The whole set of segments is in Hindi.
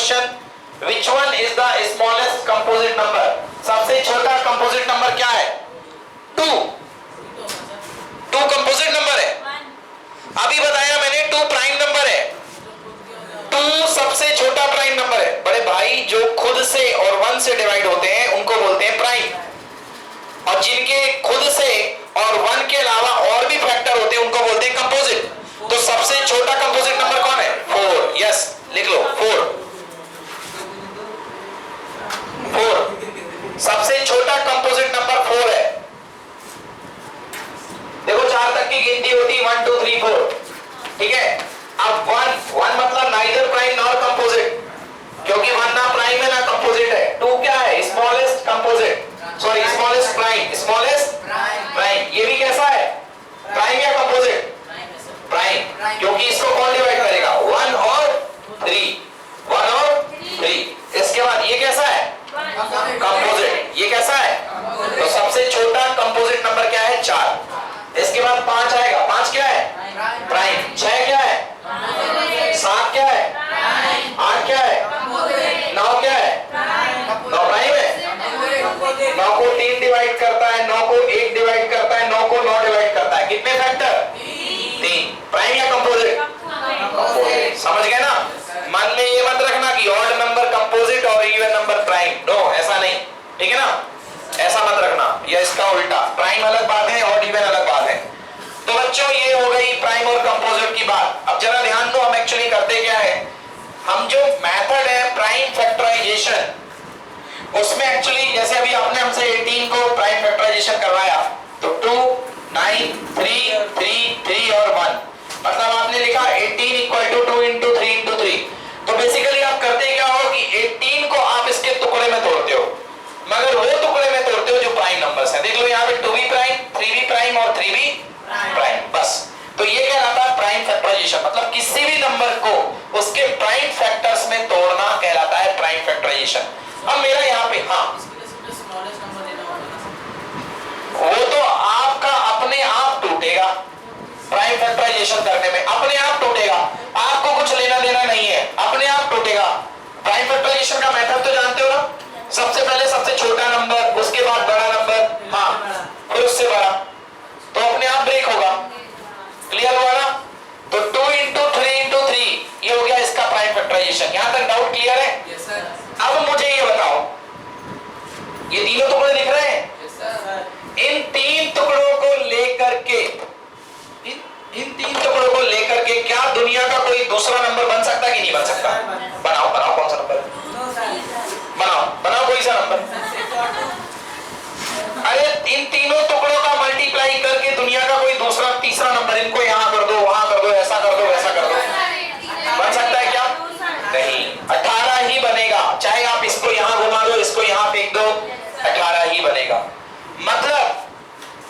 Question, which one is the smallest composite number? सबसे छोटा कंपोजिट नंबर क्या है? 2। 2 कंपोजिट नंबर है। अभी बताया मैंने 2 प्राइम नंबर है। 2 सबसे छोटा प्राइम नंबर है। बड़े भाई, जो खुद से और 1 से डिवाइड होते हैं उनको बोलते हैं प्राइम, और जिनके खुद से और 1 के अलावा और भी फैक्टर होते हैं उनको बोलते हैं कंपोजिट। तो सबसे छोटा कंपोजिट नंबर कौन है? 4। यस, लिख लो 4। 4 सबसे छोटा कंपोजिट नंबर 4 है। देखो 4 तक की गिनती होती 1 2 3 4, ठीक है। अब 1 मतलब नाइदर प्राइम नॉर कंपोजिट, क्योंकि 1 ना प्राइम है ना कंपोजिट है। 2 क्या है? Smallest composite, sorry smallest prime, smallest prime. ये भी कैसा है? प्राइम या कंपोजिट? प्राइम, क्योंकि इसको कौन डिवाइड करेगा? 1 और 3, 1 और 3। इसके बाद ये कैसा है? कंपोजिट। ये कैसा है? तो सबसे छोटा कंपोजिट नंबर क्या है? 4। इसके बाद 5 आएगा। 5 क्या है? प्राइम। 6 क्या है? 7 क्या है? 8 क्या है? 9 क्या है? 9 प्राइम है। 9 को 3 डिवाइड करता है, 9 को 1 डिवाइड करता है, 9 को 9 डिवाइड करता है। कितने फैक्टर? 3। प्राइम या कंपोजिट? कंपोजिट। समझ गए ना? मन में ये मत रखना कि ऑड नंबर कंपोजिट और इवन नंबर प्राइम। नो, ऐसा नहीं, ठीक है ना? ऐसा मत रखना, या इसका उल्टा। प्राइम अलग बात है और इवन अलग बात है। तो बच्चों, ये हो गई प्राइम और कंपोजिट की बात। अब जरा ध्यान दो, हम एक्चुअली करते क्या है, हम जो मेथड है प्राइम फैक्टराइजेशन, उसमें एक्चुअली जैसे अभी आपने हमसे 18 को प्राइम फैक्टराइजेशन करवाया, तो 2 9 3 3 3 और 1, मतलब आपने लिखा 18 इक्वल टू 2 इंटू 3 इंटू 3। तो बेसिकली आप करते क्या हो कि 18 को आप इसके टुकड़े में तोड़ते हो, मगर वो टुकड़े में तोड़ते हो जो प्राइम नंबर्स हैं। देख लो यहाँ पे 2 भी प्राइम, 3 भी प्राइम और 3 भी प्राइम, बस। तो ये कहलाता है प्राइम फैक्टराइजेशन, मतलब किसी भी नंबर को उसके प्राइम फैक्टर्स में तोड़ना कहलाता है प्राइम फैक्टराइजेशन। अब मेरा यहाँ पे, हाँ, वो तो आपका अपने आप टूटेगा प्राइम फैक्टराइजेशन करने में, अपने आप टूटेगा, आपको कुछ लेना देना नहीं है, अपने आप टूटेगा। प्राइम फैक्टराइजेशन का मेथड तो जानते हो ना? सबसे पहले सबसे छोटा नंबर, उसके बाद बड़ा नंबर, हाँ, फिर उससे बड़ा, तो अपने आप ब्रेक होगा। क्लियर हुआ ना? तो 2 इंटू 3 इंटू 3, ये हो गया इसका प्राइम फैक्टराइजेशन। यहां तक डाउट क्लियर है? yes, sir। अब मुझे ये बताओ, ये तीनों टुकड़े दिख रहे हैं? yes, sir। इन 3 टुकड़ों को लेकर के, इन 3 टुकड़ों को लेकर के क्या दुनिया का कोई दूसरा नंबर बन सकता है कि नहीं बन सकता? बनाओ बनाओ, कौन सा नंबर? बनाओ बनाओ, कोई सा नंबर। अरे इन तीनों टुकड़ों का मल्टीप्लाई करके दुनिया का कोई दूसरा तीसरा नंबर, इनको यहां कर दो, वहां कर दो, ऐसा कर दो, वैसा कर दो, बन सकता है क्या? नहीं, 18 ही बनेगा। चाहे आप इसको यहां घुमा दो, इसको यहां फेंक दो, 18 ही बनेगा। मतलब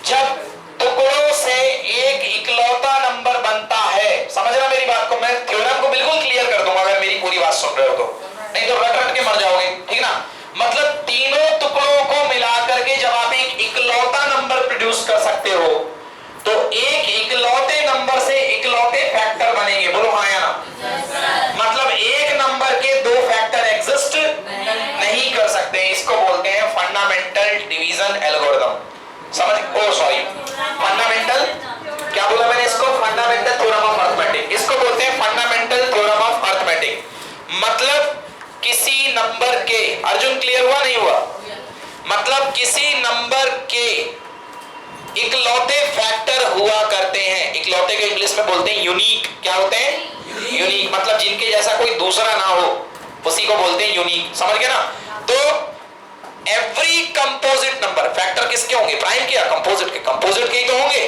जब टुकड़ों से एक इकलौता नंबर बनता है, समझना मेरी बात को, मैं थ्योरम को बिल्कुल क्लियर कर दूंगा अगर मेरी पूरी बात सुन रहे हो तो, नहीं तो रट रट के मर जाओगे, ठीक ना? मतलब तीनों टुकड़ों को मिलाकर के जब आप एक इकलौता नंबर प्रोड्यूस कर सकते हो, तो एक इकलौते नंबर से इकलौते फैक्टर बनेंगे। बोलो हाँ या ना? मतलब एक नंबर के 2 फैक्टर एग्जिस्ट नहीं कर सकते। इसको बोलते हैं फंडामेंटल डिवीजन एल्गोरिथम। समझ? ओ सॉरी, फंडामेंटल, क्या बोला मैंने इसको? Fundamental theorem of arithmetic. इसको बोलते हैं फंडामेंटल थ्योरम ऑफ अरिथमेटिक। मतलब किसी नंबर के, अर्जुन क्लियर हुआ नहीं हुआ? मतलब किसी नंबर के इकलौते फैक्टर हुआ करते हैं। इकलौते के इंग्लिश में बोलते हैं यूनिक। क्या होते हैं? यूनिक, मतलब जिनके जैसा कोई दूसरा ना हो, उसी को बोलते हैं यूनिक। समझ गए ना? तो एवरी कंपोजिट नंबर, फैक्टर किसके होंगे? प्राइम के या कंपोजिट के? कंपोजिट के ही तो होंगे।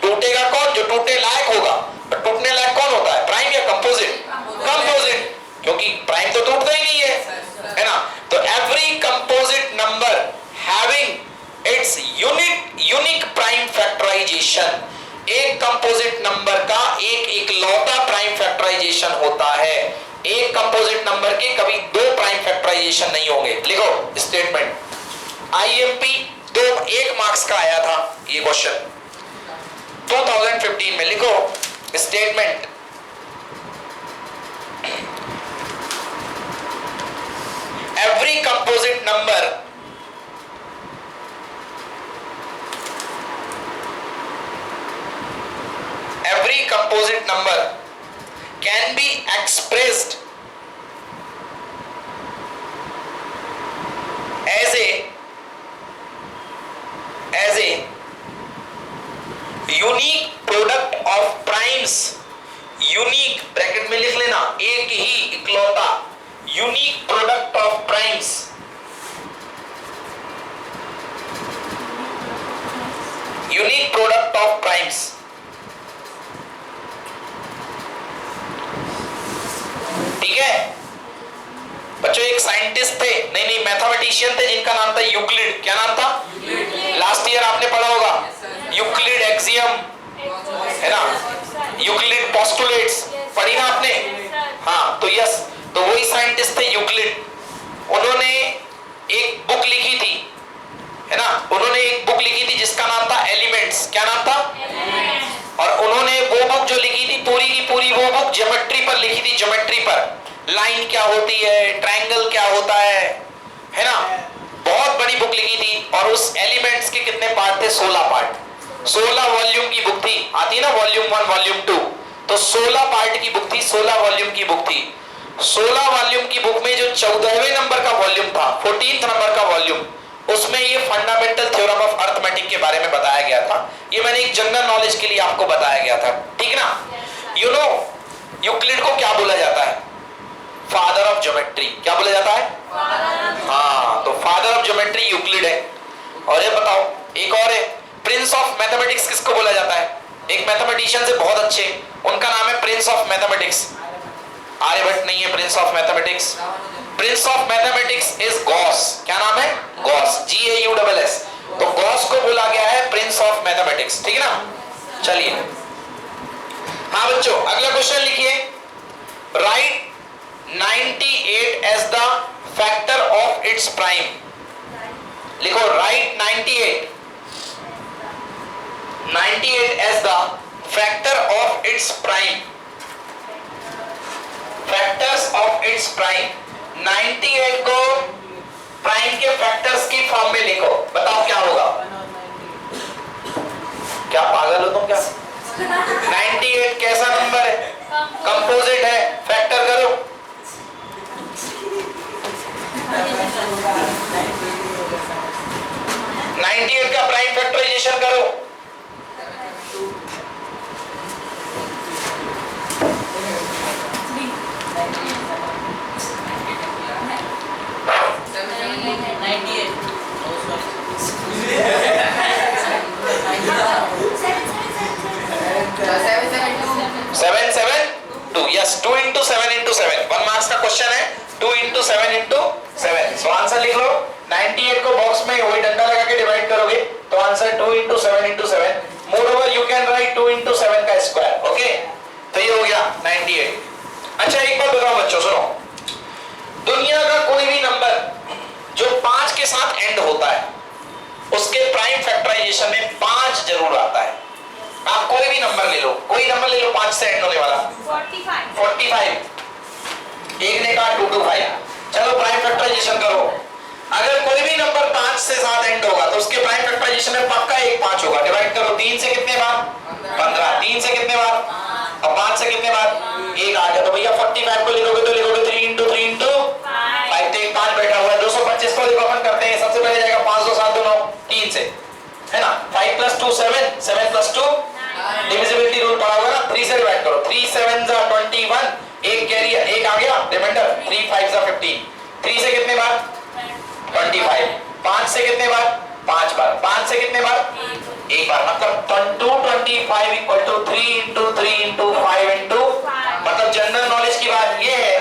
टूटेगा कौन? जो टूटने लायक होगा। पर टूटने लायक कौन होता है? प्राइम या कंपोजिट? कंपोजिट, क्योंकि प्राइम तो टूटता ही नहीं है ना? तो every composite number having its unique prime factorization, एक कंपोजिट नंबर का एक इकलौता प्राइम फैक्टराइजेशन होता है। एक कंपोजिट नंबर के कभी 2 प्राइम फैक्टराइजेशन नहीं होंगे। लिखो स्टेटमेंट, आईएमपी 1 मार्क्स का आया था ये क्वेश्चन 2015 में। लिखो statement, composite number can be expressed as a unique product of primes, unique bracket में लिख लेना, एक ही इकलौता unique product of primes, unique product of primes. ठीक है बच्चों, एक साइंटिस्ट थे, नहीं मैथमेटिशियन थे जिनका नाम था यूक्लिड। क्या नाम था? लास्ट ईयर आपने पढ़ा होगा यूक्लिड एक्सियम, है ना, यूक्लिड पोस्टुलेट्स पढ़ी ना आपने? हाँ, तो यस, तो वही साइंटिस्ट थे यूक्लिड। उन्होंने एक बुक लिखी थी, है ना, उन्होंने एक बुक लिखी थी जिसका नाम था एलिमेंट्स। क्या नाम था? और उन्होंने वो बुक जो लिखी थी पूरी की पूरी वो बुक ज्योमेट्री पर लिखी थी, ज्योमेट्री पर, लाइन क्या होती है, ट्रायंगल क्या होता है ना, बहुत बड़ी बुक लिखी थी। और उस एलिमेंट्स के कितने पार्ट थे? 16 पार्ट। 16 वॉल्यूम की बुक थी, आती है ना वॉल्यूम 1 वॉल्यूम 2, तो 16 पार्ट की बुक थी, 16 वॉल्यूम की बुक थी। 16 वॉल्यूम की बुक में जो 14वें नंबर का वॉल्यूम था, 14th नंबर का वॉल्यूम, उसमें ये फंडामेंटल थ्योरम ऑफ अर्थमेटिक के बारे में बताया गया था। ये मैंने एक जनरल नॉलेज के लिए आपको बताया गया था, ठीक ना। यू नो यूक्लिड को क्या बोला जाता है? Father of geometry. क्या बोला जाता है? हाँ, तो फादर ऑफ ज्योमेट्री यूक्लिड है। और ये बताओ एक और है, प्रिंस ऑफ मैथमेटिक्स किसको बोला जाता है? एक मैथमेटिशियन से बहुत अच्छे, उनका नाम है प्रिंस ऑफ मैथमेटिक्स। आर्यभट्ट नहीं है Prince of mathematics. Prince of mathematics is Gauss. क्या नाम है? Gauss, GAUSS। तो गॉस को बोला गया है प्रिंस ऑफ मैथमेटिक्स, ठीक है ना। चलिए, हाँ बच्चों, अगला क्वेश्चन लिखिए, right 98 as the factor of its prime। लिखो right 98 as the factor of its prime, factors of its prime। 98 को प्राइम के फैक्टर्स की फॉर्म में लिखो, बताओ क्या होगा? क्या पागल हो तुम क्या? 98 कैसा नंबर है? कंपोजिट है, फैक्टर करो। 98 का प्राइम फैक्टराइजेशन करो। Seven seven two, yes, 2 into 7 into 7, 1 marks का क्वेश्चन है। 2 into 7 into 7, सो आंसर लिख लो। 98 को बॉक्स में वही डंडा लगा के डिवाइड करोगे तो answer 2 into 7 into 7। Moreover you can write 2 into 7 का स्क्वायर, ओके। तो ये हो गया 98। अच्छा एक बात बताओ बच्चों, सुनो, दुनिया का कोई भी नंबर जो 5 के साथ एंड होता है उसके प्राइम फैक्टराइजेशन में 5 जरूर आता है। आप कोई भी नंबर ले लो, कोई नंबर ले लो 5 से एंड होने वाला। 45। एक ने कहा 225। चलो प्राइम फैक्टराइजेशन करो। अगर कोई भी नंबर 5 से साथ एंड होगा तो उसके प्राइम फैक्टराइजेशन में पक्का एक 5 होगा। डिवाइड करो, 3 से कितने बार? 15। 3 से कितने बार? अब 5 से कितने बार? एक आ गया। तो भैया 45 को लिखोगे तो लिखोगे 3 into 3 into 5, तो एक 5 बैठा हुआ है। 225 को देखो अपन करते हैं, सबसे पहले जाएगा 5 2 7 2 9, 3 से, है ना। 5 + 2 7, 7 + 2 डिविजिबिलिटी रूल पढ़ा होगा ना, 3 से डिवाइड करो। 3 7 21, एक कैरी, एक आ गया रिमाइंडर, 3 5 15। 3 से कितने बार? 25। 5 से कितने बार? 5 बार। 5 से कितने बार? एक बार। मतलब 225 equal to 3 into 3 into 5 into, मतलब जनरल नॉलेज की बात ये है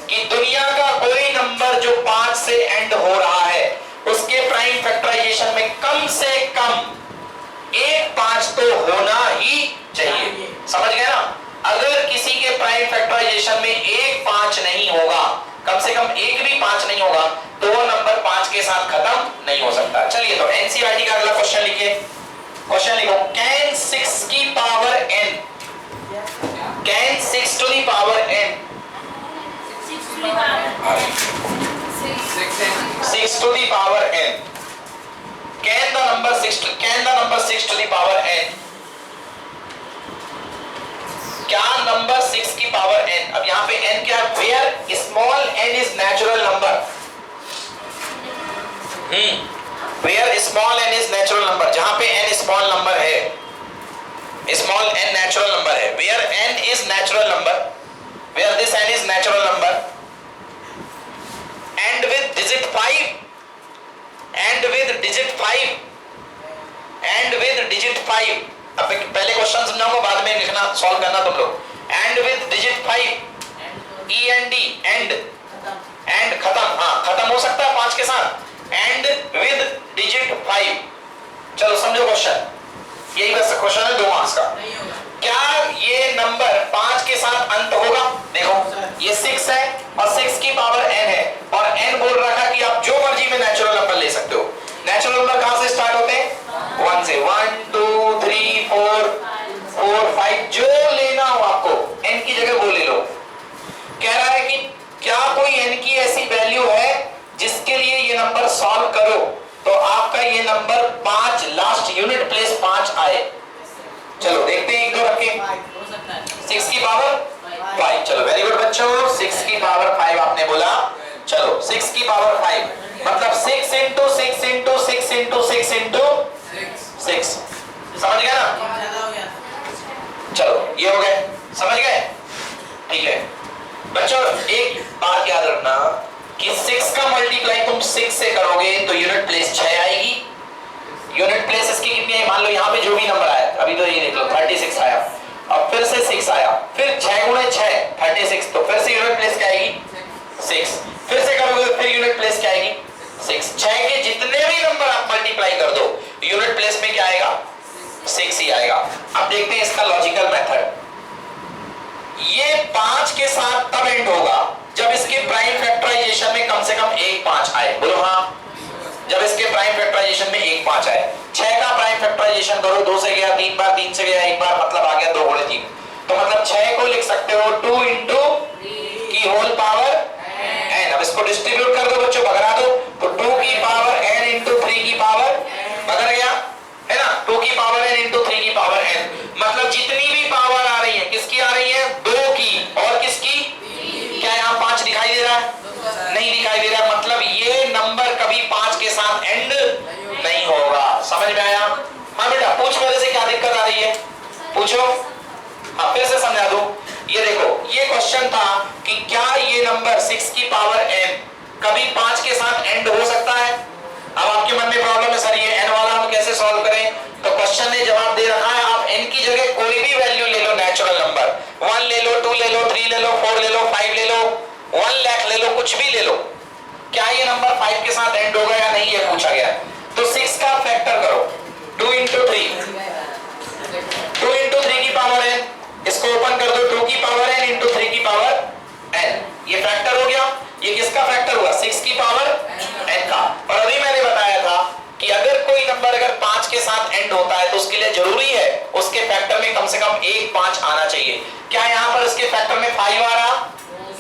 कि दुनिया का कोई नंबर जो 5 से एंड हो रहा है उसके प्राइम फैक्टराइजेशन में कम से कम एक 5 तो होना ही चाहिए। समझ गए ना? अगर किसी के प्राइम फैक्टराइजेशन में एक 5 नहीं होगा, कम से कम एक भी 5 नहीं होगा, तो वो नंबर 5 के साथ खत्म नहीं हो सकता। चलिए तो एनसीईआरटी का अगला क्वेश्चन लिखिए। क्वेश्चन लिखो, can 6 की power n, can 6 to the power n, 6 to the power 6 6 to the power n. Can the number 6 to the power n? क्या नंबर 6 की पावर n? अब यहाँ पे n क्या है? Where small n is natural number. Where small n is natural number. जहाँ पे n small number है, small n natural number है. Where n is natural number. Where this n is natural number. And with digit 5. And with digit 5. And with digit 5. अब पहले क्वेश्चन समझाऊंगा, बाद में लिखना, सॉल्व करना तुम लोग. And with digit 5, E and D, and खत्म. हाँ, खत्म हो सकता है 5 के साथ. And with digit 5. चलो समझो क्वेश्चन. यही बस क्वेश्चन है 2 मार्क्स का. क्या ये नंबर 5 के साथ अंत होगा? देखो ये 6 है और 6 की पावर n है, और n बोल रखा कि आप जो मर्जी में नेचुरल नंबर ले सकते हो. नेचुरल नंबर कहां से स्टार्ट होते हैं? 1 से. 1 2 3 4 4 5, जो लेना हो आपको n की जगह वो ले लो. कह रहा है कि क्या कोई n की ऐसी वैल्यू है जिसके लिए ये नंबर सॉल्व करो तो आपका ये नंबर 5 लास्ट यूनिट प्लेस 5 आए. चलो देखते हैं 1 2 रख के. 6 की पावर 5. चलो वेरी गुड बच्चों, 6 की पावर 5 आपने बोला. चलो 6 की पावर 5 मतलब 6 into 6 into 6 into 6 into 6. समझ गए ना? चलो ये हो गए, समझ गए? ठीक है बच्चों, एक बात याद रखना कि 6 का मल्टीप्लाई तुम 6 से करोगे तो यूनिट प्लेस 6 आएगी. यूनिट प्लेस इसकी कितनी है? मान लो यहाँ पे जो भी नंबर आया, अभी तो ये देख लो 36 आया, अब फिर से 6 आया, फिर 6 गुणे 6 36, तो फिर से यूनिट प्लेस क्या आएगी? 6. फिर से करोगे फिर यूनिट प्लेस क्या आएगी? 6. 6 के जितने भी नंबर आप मल्टीप्लाई कर दो यूनिट प्लेस में क्या आएगा? 6 ही आएगा. अब देखते हैं इसका लॉजिकल मेथड. ये 5 के साथ तब एंड होगा जब इसके प्राइम फैक्टराइजेशन में कम से कम 1 5 आए. बोलो हाँ. जब इसके प्राइम फैक्टराइजेशन में 1 5 आए. 6 का प्राइम फैक्टराइजेशन करो, 2 से गया 3 बार, 3 से गया 1 बार, मतलब आ गया 2 गुणे 3. तो मतलब 6 को लिख सकते हो 2 into की होल पावर n. अब इसको डिस्ट्रीब्यूट कर दो बच्चों, भगा दो, तो 2 की पावर n into 3 की पावर भगा गया है ना. 2 की पावर n into 3 की पावर n. मतलब जितनी भी पावर आ रही है किसकी आ रही है? 2 की और किसकी? क्या यहाँ 5 दिखाई दे रहा है? नहीं दिखाई दे रहा. मतलब ये नंबर कभी 5 के साथ एंड नहीं होगा. समझ में आया? हाँ बेटा पूछ मेरे से क्या दिक्कत आ रही है, पूछो. हाँ फिर से समझा दूं. ये देखो ये क्वेश्चन था कि क्या ये नंबर 6 की पावर n कभी 5 के साथ एंड हो सकता है. अब आपके मन में प्रॉब्लम है सर ये n वाला हम कैसे सॉल्व करें. तो क्वेश्चन ने जवाब दे रखा है आप n की जगह कोई भी वैल्यू ले लो नेचुरल नंबर. 1 ले लो, 2 ले लो, 3 ले लो, 4 ले लो, 5 ले लो, 1 लाख ले लो, कुछ भी ले लो. क्या ये नंबर 5 के साथ एंड होगा या नहीं ये पूछा गया. तो 6 का फैक्टर करो. 2 into 3 की पावर n. इसको ओपन कर दो. 2 की पावर n into 3 की पावर n. ये फैक्टर हो गया. ये किसका फैक्टर हुआ? 6 की पावर n का. और अभी मैंने बताया था कि अगर कोई नंबर अगर 5 के साथ एंड होता है तो उसके लिए जरूरी है उसके फैक्टर में कम से कम 1 5 आना चाहिए. क्या यहाँ पर इसके फैक्टर में 5 आ रहा?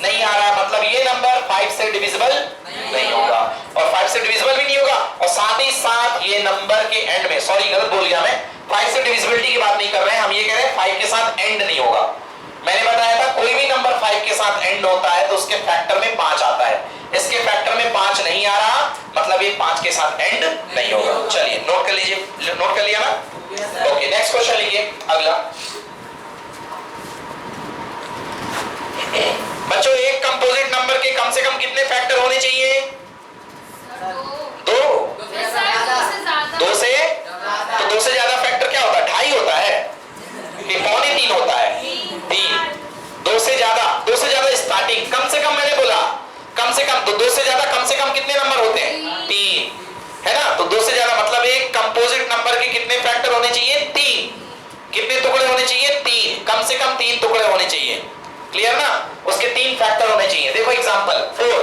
नहीं आ रहा. मतलब ये नंबर 5 से डिविजिबल नहीं होगा, और 5 से डिविजिबल भी नहीं होगा, और साथ ही साथ ये नंबर के एंड में, सॉरी गलत बोल गया मैं, 5 से डिविजिबिलिटी की बात नहीं कर रहे हैं हम, ये कह रहे हैं 5 के साथ एंड नहीं होगा. मैंने बताया था कोई भी नंबर 5 के साथ एंड होता है तो उसके फैक्टर में 5 आता है. इसके फैक्टर में 5 नहीं आ रहा, मतलब ये 5 के साथ एंड नहीं होगा. चलिए नोट कर लीजिए. नोट कर लिया ना? ओके नेक्स्ट क्वेश्चन लिखिए अगला. बच्चों एक कंपोजिट नंबर के कम से कम कितने फैक्टर होने चाहिए? 2. 2 से तो 2 से ज्यादा फैक्टर क्या होता है? 2.5 होता है, 2.75 होता है, 3. 2 से ज्यादा स्टार्टिंग कम से कम, मैंने बोला कम से कम, तो 2 से ज्यादा कम से कम कितने नंबर होते हैं? 3 है ना. तो 2 से ज्यादा मतलब एक कंपोजिट नंबर के कितने फैक्टर होने चाहिए? 3. कितने टुकड़े होने चाहिए? 3. कम से कम 3 टुकड़े होने चाहिए. क्लियर ना? उसके 3 फैक्टर होने चाहिए. देखो एग्जांपल 4.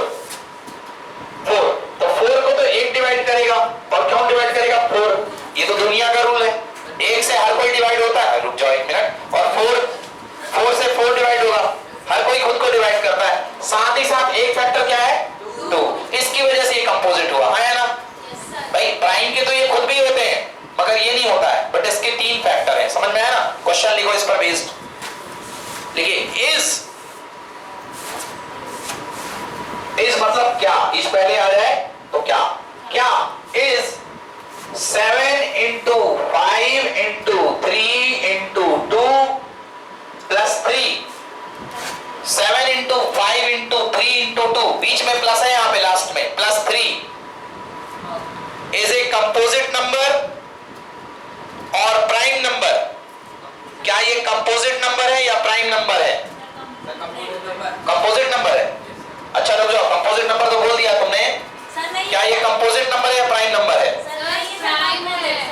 तो 4 को तो 1 डिवाइड करेगा, और क्यों डिवाइड करेगा? 4. ये तो दुनिया का रूल है, 1 से हर कोई डिवाइड होता है. रुक जाओ 1 मिनट. और 4 से 4 डिवाइड होगा, हर कोई खुद को डिवाइड करता है. साथ ही साथ एक फैक्टर क्या है? 2. इसकी वजह से इस पहले आ जाए तो क्या क्या is 7 into 5 into 3 into 2 plus 3 7 into 5 into 3 into 2 बीच में प्लस है यहां पे लास्ट में plus 3 is a composite number और प्राइम नंबर। क्या ये कंपोजिट नंबर है या प्राइम नंबर है? कंपोजिट नंबर है। अच्छा रुक जाओ, कंपोजिट नंबर तो बोल दिया तुमने, क्या ये कंपोजिट नंबर है या प्राइम नंबर है?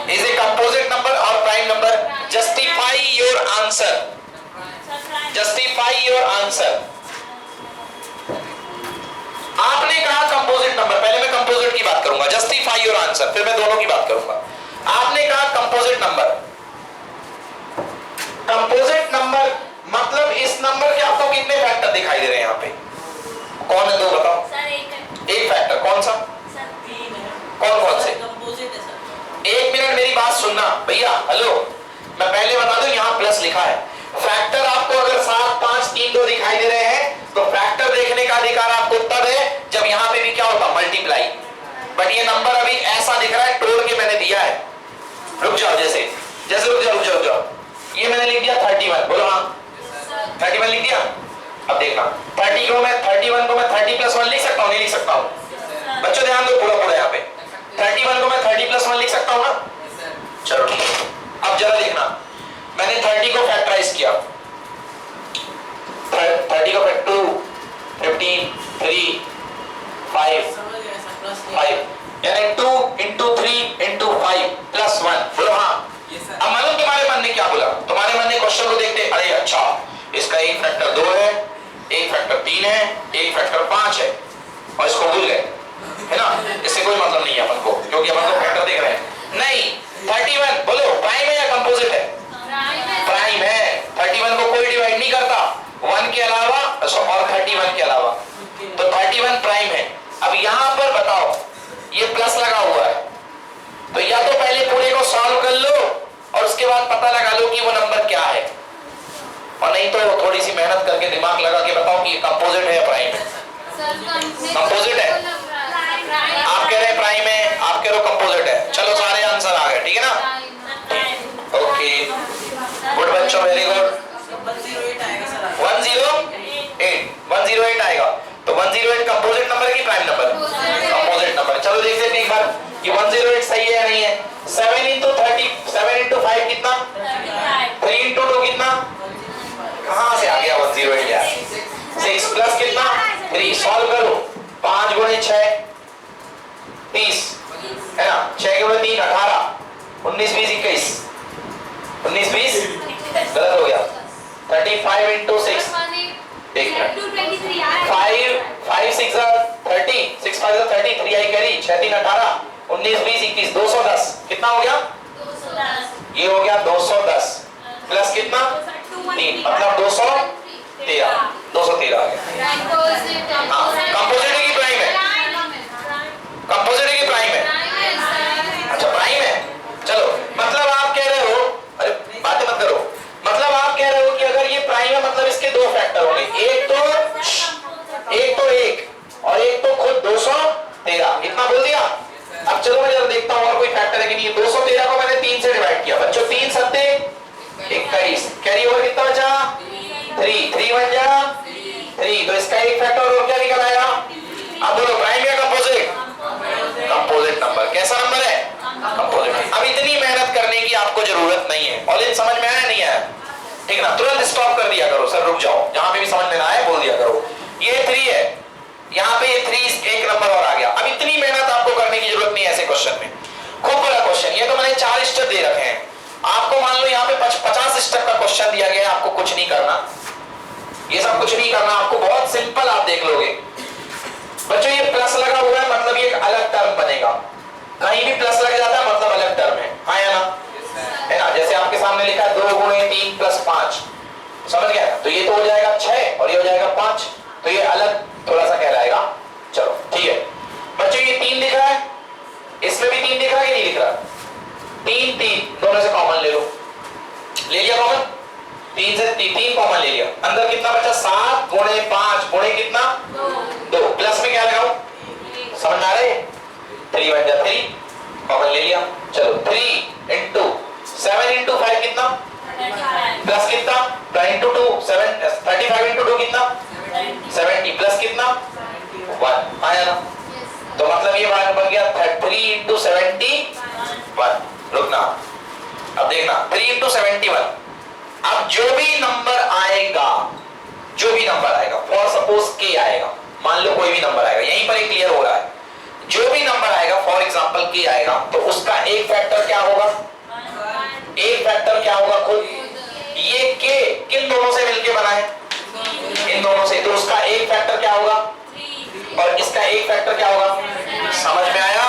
इज ए कंपोजिट नंबर और prime number. Justify your answer, justify your answer. आपने कहा कंपोजिट नंबर, पहले मैं कंपोजिट की बात करूंगा, जस्टिफाई योर आंसर, फिर मैं दोनों की बात करूंगा। आपने कहा कंपोजिट नंबर, कंपोजिट नंबर मतलब इस नंबर के आपको कितने फैक्टर दिखाई दे रहे हैं यहाँ पे? कौन है दो बताओ? एक फैक्टर कौन सा? कौन कौन से? एक मिनट मेरी बात सुनना भैया, हेलो, मैं पहले बता दूं यहाँ प्लस लिखा है। फैक्टर आपको अगर 7 5 3 2 दिखाई दे रहे हैं तो फैक्टर देखने का अधिकार आपको तब है जब यहाँ पे भी क्या होता, मल्टीप्लाई। बट ये नंबर अभी ऐसा दिख रहा है, तोड़ के मैंने दिया है। रुक जाओ, जैसे जैसे रुक जाओ, ये मैंने लिख दिया 31, बोलो हाँ 31 लिख दिया। अब देखना 31 को मैं 30 प्लस 1 लिख सकता हूँ, नहीं लिख सकता हूँ? बच्चों ध्यान दो, पूरा यहाँ पे 31 को मैं 30 प्लस 1 लिख सकता हूँ ना? चलो ठीक है। अब जरा देखना, मैंने 30 को फैक्टराइज किया, 30 को 2 15 3 5 यानी 2 into 3 into 5 plus 1, बोलो हाँ। अब मालूम तुम्हारे मन ने क्या बोला? तुम्हारे मन ने क्वेश्चन को देखते, अरे अच्छा इसका एक फैक्टर 2 है, एक फैक्टर 3 है, एक फैक्टर 5 है, और इसको भूल गए, है ना? इससे कोई मतलब नहीं है अपन को, क्योंकि अपन को फैक्टर देख रहे हैं। नहीं, 31 बोलो प्राइम है या कंपोजिट है? प्राइम है। 31 को कोई डिवाइड नहीं करता 1 के अलावा और 31 के अलावा, तो 31 प्राइम है। अब यहां पर बताओ, ये प्लस लगा हुआ है, तो या तो पहले पूरे को सॉल्व कर लो और उसके बाद पता लगा लो कि वो नंबर क्या है, और नहीं तो थोड़ी सी मेहनत करके दिमाग लगा के बताओ कि कंपोजिट है या प्राइम है। कंपोजिट है, आप कह रहे हैं प्राइम है, आप कह रहे हो कंपोजिट है। चलो सारे आंसर आ गए, ठीक है ना? ओके गुड बच्चों, वेरी गुड। 108 आएगा। तो 108 कंपोजिट नंबर की प्राइम नंबर? Composite number. चलो देखते हैं एक बार कि 108 सही है या नहीं है। 7 into 5 कितना? 3 into 2 कितना? कहां से आ गया 108 यार? 6 प्लस कितना? 3। सॉल्व करो, 5 गुणे 6 30 है ना? 6 गुणे 3 18, 19 20 21, 19 20 गलत हो गया। 35 into 6, 5 6 30, 6 5 30, 3 आई कैरी, 6 3 18, 19 20 21, 210 कितना हो गया? 210। ये हो गया 210 प्लस कितना? 3, मतलब 213 आ गया। कंपोजिट की प्राइम है, कंपोजिट की प्राइम है। अच्छा प्राइम है। चलो मतलब आप कह रहे हो, अरे बातें मत करो, मतलब आप कह रहे हो कि अगर ये प्राइम है मतलब इसके दो फैक्टर होंगे, एक तो और एक तो खुद 213, इतना बोल दिया। अब चलो मैं जरा देखता हूँ और कोई फैक्टर है कि नहीं। 213 को मैंने 3 से डिवाइड किया बच्चों, 3 सत्ते 21, कैरी ओवर कितना बचा? 3 बन जा 3, तो इसका एक फैक्टर और क्या निकल आएगा? अब बोलो प्राइम या कंपोजिट? Composite number. कैसा नंबर है? कंपोजिट। अब इतनी मेहनत करने की आपको जरूरत नहीं है। ऑल समझ में आया नहीं आया? ठीक ना? तुरंत स्टॉप कर दिया करो, सर रुक जाओ, जहां पे भी समझ में ना आए बोल दिया करो। ये 3 है, यहाँ पे ये 3 एक नंबर और आ गया। अब इतनी मेहनत आपको करने की जरूरत नहीं है ऐसे क्वेश्चन में। खूब बड़ा क्वेश्चन, ये तो मैंने 4 स्टेप दे रखे हैं आपको। मान लो यहाँ पे 50 स्टेप का क्वेश्चन दिया गया है, आपको कुछ नहीं करना, ये सब कुछ नहीं करना, आपको बहुत सिंपल, आप देख लोगे। बच्चों ये प्लस लगा हुआ है मतलब ये एक अलग टर्म बनेगा, कहीं भी प्लस लग जाता है मतलब अलग टर्म है, हाँ या ना? है ना? जैसे आपके सामने लिखा है 2 गुणे 3 प्लस 5, समझ गया? तो ये तो हो जाएगा 6 और ये हो जाएगा 5, तो ये अलग थोड़ा सा कहलाएगा। चलो ठीक है बच्चों, ये 3 दिख रहा है, इसमें भी 3 दिख रहा है कि नहीं दिख रहा? 3 दोनों से कॉमन ले लो, ले लिया कॉमन, 3 से 3 कॉमन ले लिया, अंदर कितना बचा? 7 गुणे 5 गुणे कितना? 2, प्लस में क्या लगाऊं? 3 बन जा 3, कॉमन ले लिया। चलो 3 इंटू 7 इंटू 5 कितना, प्लस कितना 10 इंटू 2 7, 35 इंटू 2 कितना 70, प्लस कितना 1 आया ना। तो मतलब ये बन गया 3 इंटू 71। रुकना, अब देखना 3 इंटू 71। अब जो भी नंबर आएगा, फॉर सपोज के आएगा, मान लो कोई भी नंबर आएगा, यहीं पर ही क्लियर हो रहा है, जो भी नंबर आएगा फॉर एग्जांपल के आएगा, तो उसका एक फैक्टर क्या होगा, एक फैक्टर क्या होगा खुद, ये के किन दोनों से मिलके बना है, इन दोनों से, तो उसका एक फैक्टर क्या होगा और इसका एक फैक्टर क्या होगा। समझ में आया?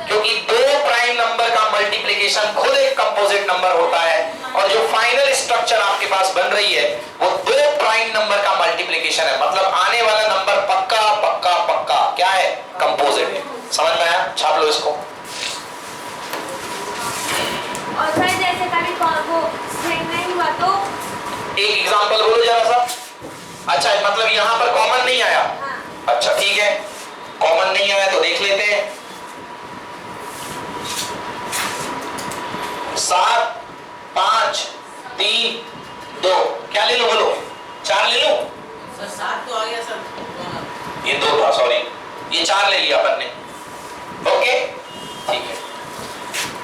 क्योंकि दो प्राइम नंबर का मल्टीप्लिकेशन खुद एक कंपोजिट नंबर होता है, और जो फाइनल स्ट्रक्चर आपके पास बन रही है वो दो प्राइम नंबर का मल्टीप्लिकेशन है, मतलब आने वाला नंबर पक्का पक्का पक्का क्या है, कंपोजिट। समझ में आया? छाप लो इसको। और सर जैसे कभी वो स्ट्रिंग नहीं हुआ तो एक एग्जांपल बोलो जरा सा। अच्छा, मतलब यहां पर कॉमन नहीं आया। हाँ। अच्छा ठीक है, कॉमन नहीं आया तो देख लेते हैं। 7 5 3 2, क्या ले लो बोलो, 4 ले लो सर। 7 तो आ गया सर, ये 2 था, सॉरी, ये 4 ले लिया अपन ने। ओके ठीक है।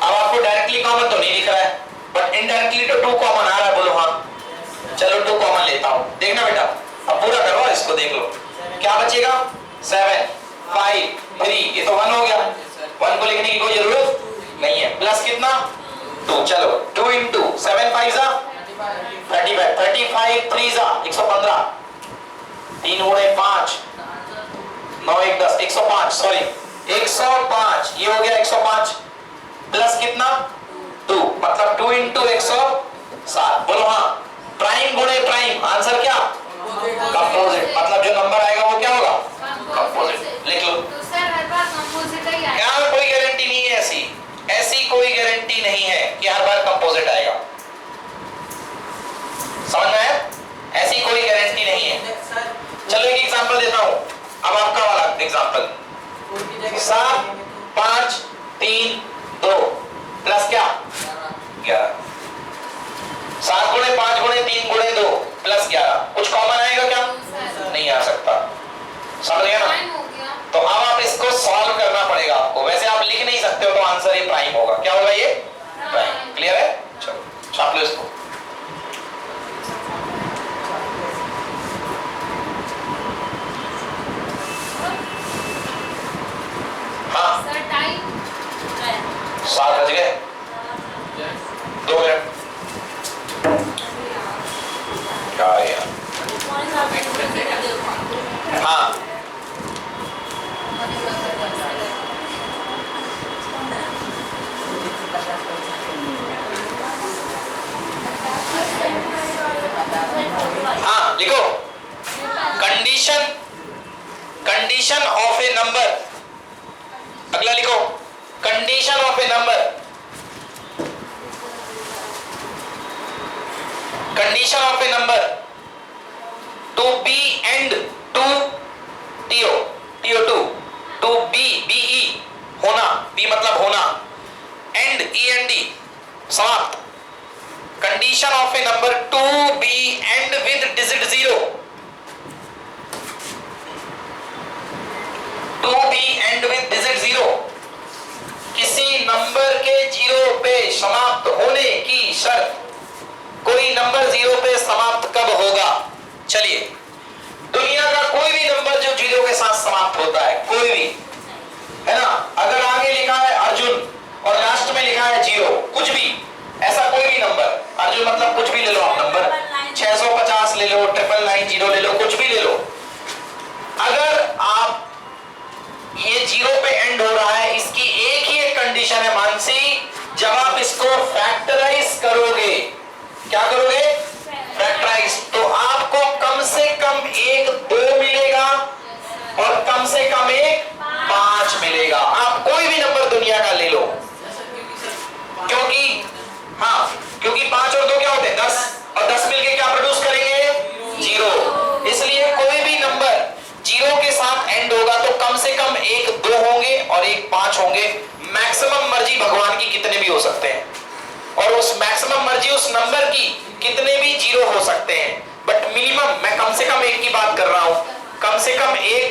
अब आपको डायरेक्टली कॉमन तो नहीं दिख रहा है, बट इनडायरेक्टली तो 2 कॉमन आ रहा है, बोलो हाँ। चलो 2 कॉमन लेता हूं, देखना बेटा, अब पूरा करो इसको, देख लो क्या बचेगा, 7 5 3, ये तो 1 हो गया, 1 को लिखने की कोई जरूरत नहीं है, प्लस कितना 2। चलो 2 इंटू 7 5 जा 35, 35 3 जा 115, 3 गुणे 5 9 1 10, 105, सॉरी 105, ये हो गया 105, प्लस कितना 2, मतलब 2 इंटू 107। बोलो हाँ, प्राइम गुणे प्राइम, आंसर क्या, कंपोजिट, मतलब जो नंबर आएगा वो क्या होगा, कंपोजिट। लिख लो। तो सर हर बार कंपोजिट ही आएगा। यहाँ कोई गारंटी नहीं है, ऐसी कोई गारंटी नहीं है कि हर बार कंपोजिट आएगा। समझ में आया? ऐसी कोई गारंटी नहीं है। चलो एक एग्जांपल देता हूं, अब आपका वाला एग्जांपल, 7 5 3 2 प्लस क्या 11, 7 गुणे 5 गुणे 3 गुणे 2 प्लस 11, कुछ कॉमन आएगा क्या, नहीं आ सकता। समझ गया ना? तो अब आप इसको सॉल्व करना पड़ेगा आपको, वैसे आप लिख नहीं सकते हो, तो आंसर ये प्राइम होगा। क्या होगा ये, प्राइम। क्लियर है? चलो छाप लो इसको। हाँ सर टाइम 7 बज गए, 2 मिनट। क्या है यार? हाँ हाँ लिखो, कंडीशन ऑफ ए नंबर, अगला लिखो, condition of a number, condition of a number to be end to TO2 to BE होना, बी मतलब होना, एंड END समाप्त। Condition of a number to be end with digit 0, to be end with digit 0, किसी नंबर के 0 पे समाप्त होने की शर्त। कोई नंबर 0 पे समाप्त कब होगा? चलिए, दुनिया का कोई भी नंबर जो 0 के साथ समाप्त होता है, कोई भी, है ना, अगर आगे लिखा है अर्जुन और लास्ट में लिखा है 0, कुछ भी, ऐसा कोई भी नंबर, अर्जुन मतलब कुछ भी ले लो आप नंबर, 650 ले लो, 999 ले लो, कुछ भी ले लो, अगर आप ये 0 पे एंड हो रहा है, इसकी एक ही एक कंडीशन है मानसी, जब आप इसको फैक्टराइज करोगे, क्या करोगे, फैक्टराइज, तो आपको कम से कम एक 2 मिलेगा और कम से कम एक 5 मिलेगा। आप कोई भी नंबर दुनिया का ले लो, क्योंकि हाँ, क्योंकि 5 और 2 क्या होते हैं 10, और 10 मिलके क्या प्रोड्यूस करेंगे 0, इसलिए कोई भी नंबर 0 के साथ एंड होगा तो कम से कम एक 2 होंगे और एक एक 5 होंगे। मैक्सिमम मर्जी भगवान की कितने भी हो सकते हैं, और उस मैक्सिमम मर्जी उस नंबर की कितने भी 0 हो सकते हैं, बट मिनिमम मैं कम से कम एक की बात कर रहा हूं, कम से कम 1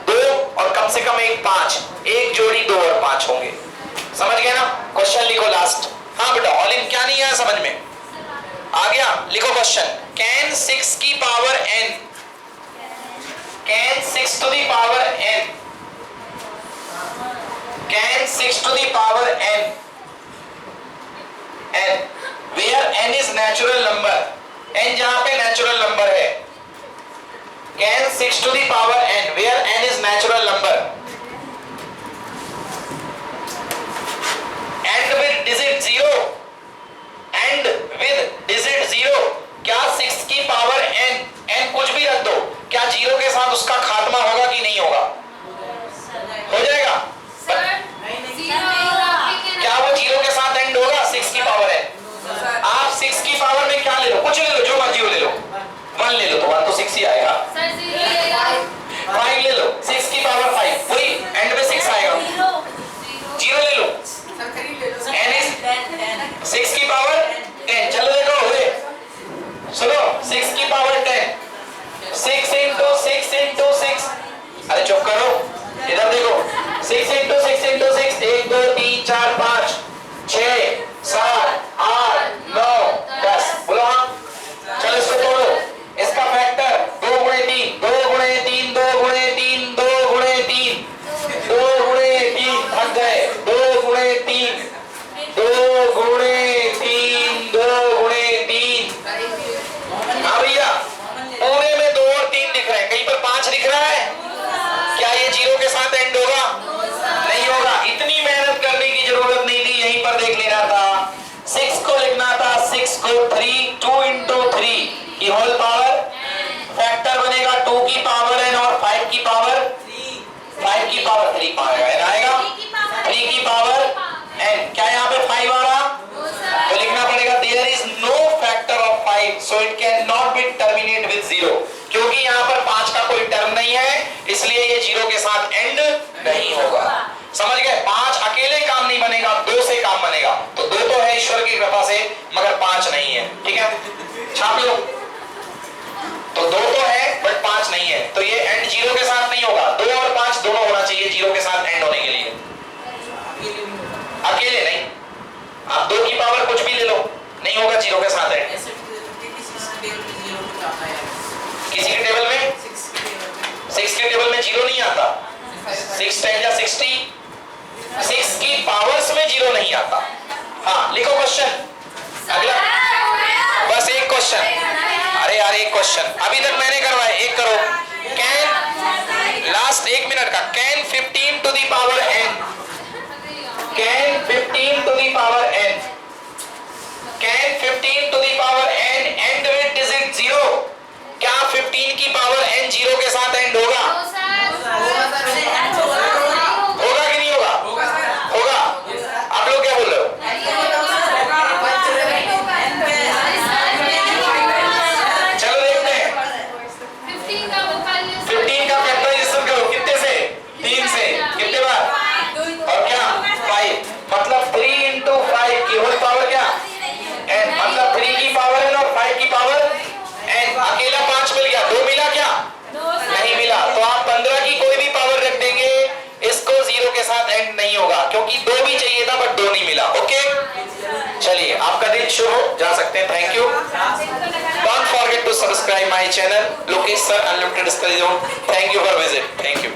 2 और कम से कम 1 5, एक जोड़ी 2 और 5 होंगे। समझ गए ना? क्वेश्चन लिखो लास्ट। हाँ बेटा, ऑल इन क्या नहीं आया समझ में? आ गया? लिखो क्वेश्चन। कैन 6 की power n, can 6 to the power n, can 6 to the power n, n where n is natural number, n जहां पे नेचुरल नंबर है, can 6 to the power n where n is natural number and with digit 0, and with digit 0, क्या 6 की पावर n, n कुछ भी रख दो, क्या 0 के साथ उसका खात्मा होगा कि नहीं होगा? हो जाएगा? क्या वो 0 के साथ एंड होगा 6 की पावर n? आप 6 की पावर में क्या ले लो, कुछ ले लो, जो मर्जी हो ले लो, 1 ले लो तो 1 तो 6 ही आएगा, 5 ले लो, 6 की पावर 5, वही एंड में 6 आएगा, 0 ले लो, n is 6 की पावर 10, चलो देखो हुए, सुनो 6 की पावर 10, 6 into 6 into 6, अरे चुप करो, इधर देखो, 6 into 6 into 6, 1 2 3 4 5 6 7 8 9 10, बोलो हाँ, चलो इसको तोड़ो, इसका फैक्टर 2 गुणे 3, 2 गुणे 3, 2 गुणे 3, 2 गुणे 3, 2 गुणे 3, थक गए, 2 गुणे 3, 2 गुणे 3, 2 गुणे 3, हाँ भैया, पूरे में 2 और 3 दिख रहे हैं, कहीं पर 5 दिख रहा है, क्या ये 0 के साथ एंड होगा? नहीं होगा। इतनी मेहनत करने की जरूरत नहीं थी, यहीं पर देख लेना था, 6 को लिखना था, 6 को 3, 2 into 3 की होल पावर, फैक्टर बनेगा 2 की पावर n और 5 की पावर 3 पाएगा, n आएगा 3 की पावर n, क्या यहाँ पे 5 आ रहा? तो लिखना पड़ेगा there is no factor of 5 so it can not be terminate with 0, क्योंकि यहाँ पर 5 का कोई टर्म नहीं है, इसलिए ये 0 के साथ एंड नहीं होगा। समझ गए? 5 अकेले काम नहीं बनेगा, 2 से काम बनेगा, तो 2 तो है ईश्वर की कृपा से, मगर 5 नहीं है, ठीक है, छाप लो, तो 2 तो है बट 5 नहीं है, तो ये एंड 0 के साथ नहीं होगा, 2 और 5 दोनों होना चाहिए 0 के साथ एंड होने के लिए, अकेले नहीं, आप 2 की पावर कुछ भी ले लो, नहीं होगा 0 के साथ एंड। किसी के टेबल में 6 के टेबल में 0 नहीं आता, 6 10 या 60, 6 की पावर्स में 0 नहीं आता। हाँ लिखो क्वेश्चन अगला, बस एक क्वेश्चन, अरे यार एक क्वेश्चन अभी तक मैंने करवाया, एक करो। कैन, लास्ट 1 मिनट का, can 15 to the power n, can 15 to the power n, can 15 to the power n end with digit 0, क्या 15 की पावर n 0 के साथ एंड होगा? होगा कि नहीं होगा? होगा। आप लोग क्या बोल रहे हो? चलो देखते हैं, 15 का फैक्टराइजेशन करो, कितने से? 3 से, कितने बार? और क्या? 5, मतलब 3 into 5 की होल पावर क्या? n, मतलब 3 की पावर n और 5 की पावर n, अकेला 5 मिल गया, 2 मिला क्या? नहीं मिला, तो आप 15 की कोई भी पावर रख देंगे, इसको 0 के साथ एंड नहीं होगा, क्योंकि 2 भी चाहिए था बट 2 नहीं मिला। ओके चलिए, आपका दिन शुभ हो, जा सकते हैं, thank you. Don't forget to subscribe my channel Lokesh sir unlimited study zone. Thank you for visit, thank you.